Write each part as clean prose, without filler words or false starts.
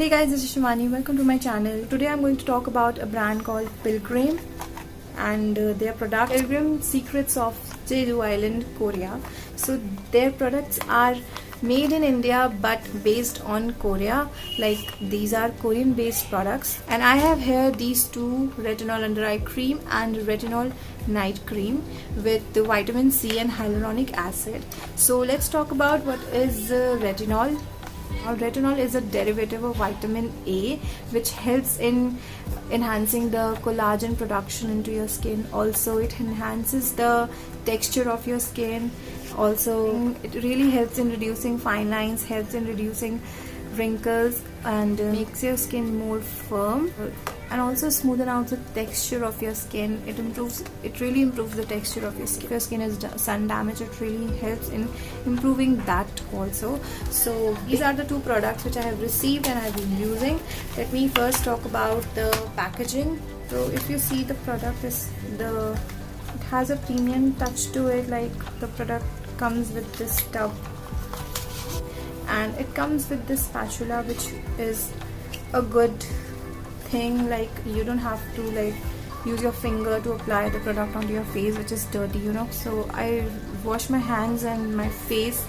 Hey guys, this is Shivani. Welcome to my channel. Today I'm going to talk about a brand called Pilgrim and their product Pilgrim Secrets of Jeju Island, Korea. So their products are made in India but based on Korea. Like these are Korean based products, and I have here these two retinol under eye cream and retinol night cream with the vitamin C and hyaluronic acid. So let's talk about what is retinol. Retinol is a derivative of vitamin A, which helps in enhancing the collagen production into your skin. Also, it enhances the texture of your skin. Also, it really helps in reducing fine lines, helps in reducing wrinkles, and makes your skin more firm, and also smoothen out the texture of your skin. It really improves the texture of your skin. If your skin is sun damaged, it really helps in improving that also. So these are the two products which I have received and I've been using. Let me first talk about the packaging. So if you see, the product it has a premium touch to it. Like the product comes with this tub, and it comes with this spatula, which is a good thing. Like you don't have to like use your finger to apply the product onto your face, which is dirty, you know. So I wash my hands and my face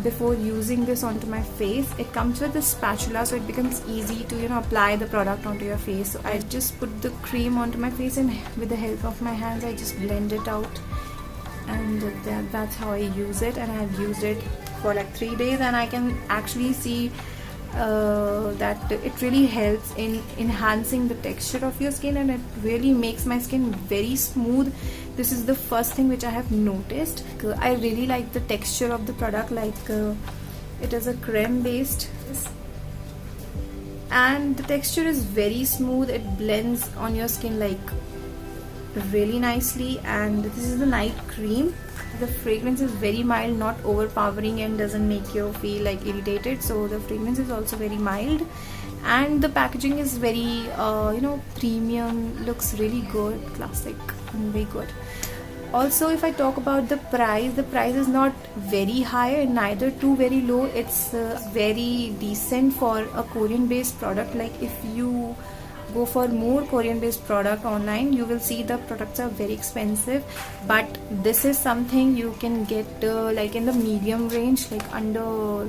before using this onto my face. It comes with the spatula, so it becomes easy to, you know, apply the product onto your face. So I just put the cream onto my face, and with the help of my hands I just blend it out, and that's how I use it. And I have used it for like 3 days, and I can actually see that it really helps in enhancing the texture of your skin, and it really makes my skin very smooth. This is the first thing which I have noticed. I really like the texture of the product. Like it is a creme based, and the texture is very smooth. It blends on your skin like really nicely. And this is the night cream. The fragrance is very mild, not overpowering, and doesn't make you feel like irritated. So the fragrance is also very mild, and the packaging is very premium, looks really good, classic, and very good. Also, if I talk about the price is not very high and neither too very low. It's very decent for a Korean based product. Like if you go for more Korean based product online, you will see the products are very expensive, but this is something you can get like in the medium range, like under,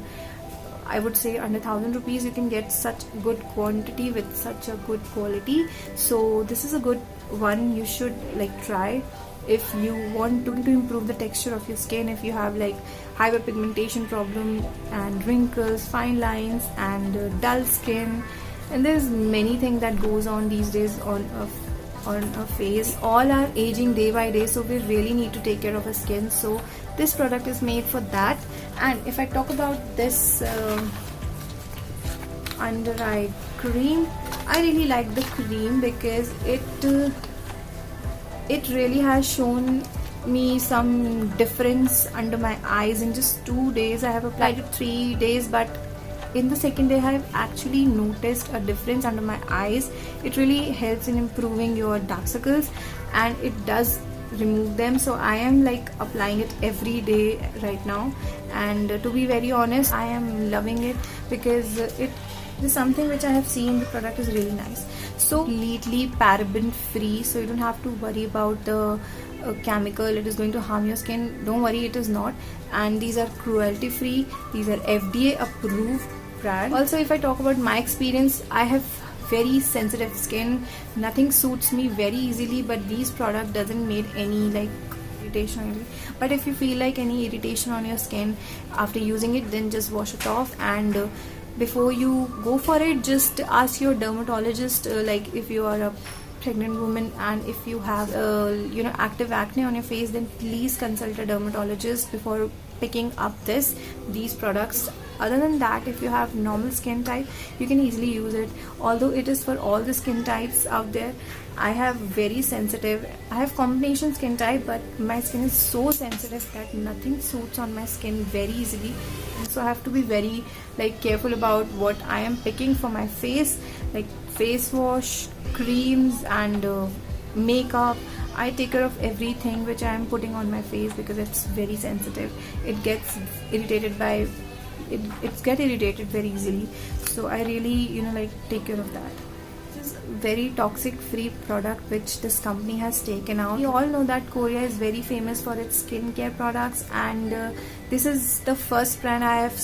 I would say under 1,000 rupees you can get such good quantity with such a good quality. So this is a good one. You should like try if you want to improve the texture of your skin. If you have like hyperpigmentation problem and wrinkles, fine lines, and dull skin, and there's many things that goes on these days on a face. All are aging day by day, so we really need to take care of our skin. So this product is made for that. And if I talk about this under eye cream, I really like the cream because it really has shown me some difference under my eyes in just 2 days. I have applied it 3 days, but in the second day I have actually noticed a difference under my eyes. It really helps in improving your dark circles, and it does remove them. So I am like applying it every day right now, and to be very honest, I am loving it because it is something which I have seen the product is really nice. So completely paraben free, so you don't have to worry about the chemical it is going to harm your skin. Don't worry, it is not. And these are cruelty free. These are FDA approved brand. Also, if I talk about my experience, I have very sensitive skin. Nothing suits me very easily, but these product doesn't make any like irritation on you. But if you feel like any irritation on your skin after using it, then just wash it off. And before you go for it, just ask your dermatologist, like if you are a pregnant woman and if you have active acne on your face, then please consult a dermatologist before picking up these products. Other than that, if you have normal skin type, you can easily use it. Although it is for all the skin types out there, I have combination skin type, but my skin is so sensitive that nothing suits on my skin very easily. And so I have to be very like careful about what I am picking for my face, like face wash, creams, and makeup. I take care of everything which I am putting on my face because it's very sensitive. It gets irritated very easily. so I really, you know, like, take care of that. This is very toxic free product which this company has taken out. We all know that Korea is very famous for its skincare products, and this is the first brand I have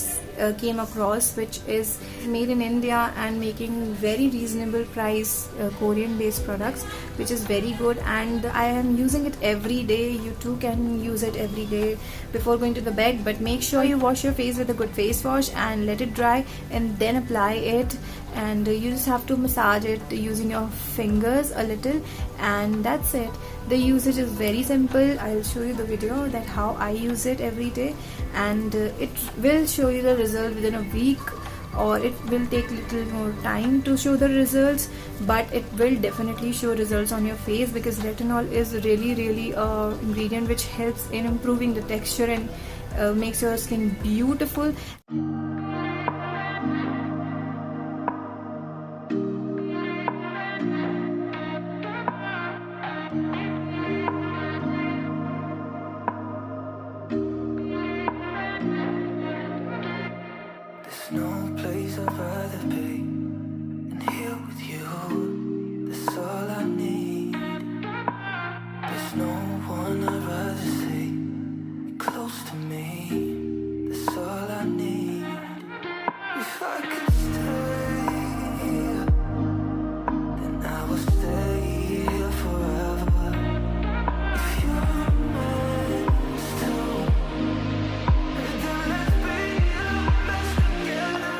came across which is made in India and making very reasonable price Korean based products, which is very good, and I am using it every day. You too can use it every day before going to the bed, but make sure you wash your face with a good face wash and let it dry and then apply it. And you just have to massage it using your fingers a little, and that's it. The usage is very simple. I'll show you the video that how I use it every day, and it will show you the result within a week, or it will take little more time to show the results, but it will definitely show results on your face, because retinol is really a ingredient which helps in improving the texture and makes your skin beautiful. No place I'd rather be than here with you. That's all I need. There's no one I'd rather see close to me. That's all I need. If I could stay, then I will stay here forever. If you're meant to, then let's be the best together.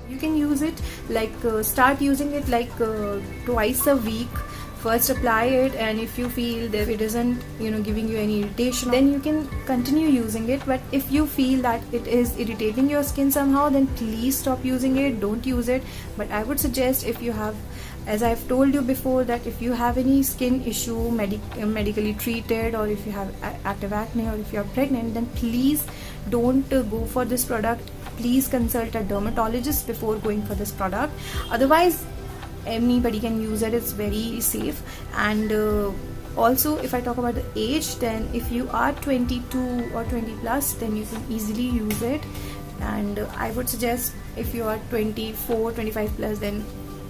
You can use it like start using it like twice a week. First apply it, and if you feel that it isn't, you know, giving you any irritation, then you can continue using it. But if you feel that it is irritating your skin somehow, then please stop using it, don't use it. But I would suggest, if you have, as I've told you before, that if you have any skin issue medically treated, or if you have active acne, or if you are pregnant, then please don't go for this product. Please consult a dermatologist before going for this product. Otherwise anybody can use it. It's very safe. And also, if I talk about the age, then if you are 22 or 20 plus, then you can easily use it. And I would suggest, if you are 24 25 plus, then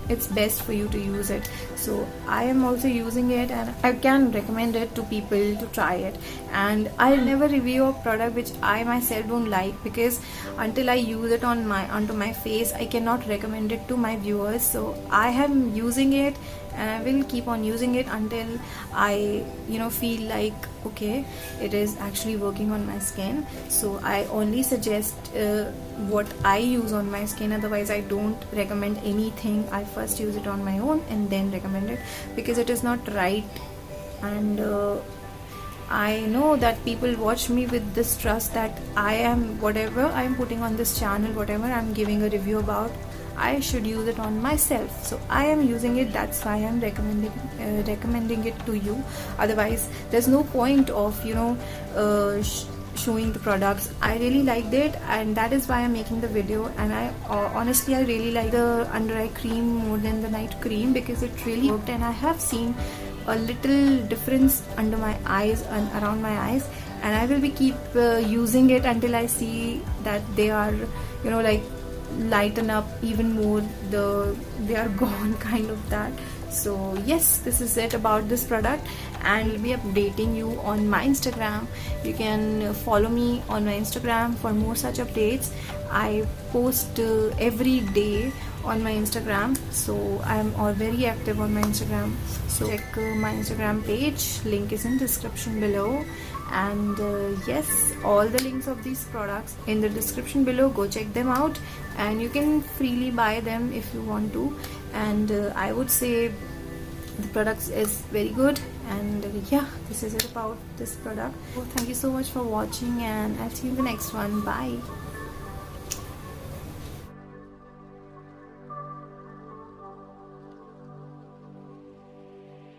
it's best for you to use it. So I am also using it, and I can recommend it to people to try it. And I'll never review a product which I myself don't like, because until I use it onto my face, I cannot recommend it to my viewers. So I am using it, and I will keep on using it until I, you know, feel like okay, it is actually working on my skin. So I only suggest what I use on my skin. Otherwise I don't recommend anything. I first use it on my own and then recommend it, because it is not right. And I know that people watch me with this trust that I am, whatever I am putting on this channel, whatever I am giving a review about, I should use it on myself. So I am using it, that's why I am recommending it to you. Otherwise there's no point of, you know, showing the products. I really liked it, and that is why I'm making the video. And I honestly, I really like the under eye cream more than the night cream, because it really worked, and I have seen a little difference under my eyes and around my eyes. And I will be keep using it until I see that they are, you know, like lighten up even more, they are gone, kind of that. So yes, this is it about this product, and I'll be updating you on my Instagram. You can follow me on my Instagram for more such updates. I post every day on my Instagram, so I'm all very active on my Instagram. So check my Instagram page, link is in description below. And yes, all the links of these products in the description below. Go check them out, and you can freely buy them if you want to. And I would say the products is very good. And yeah, this is it about this product. So thank you so much for watching, and I'll see you in the next one. Bye.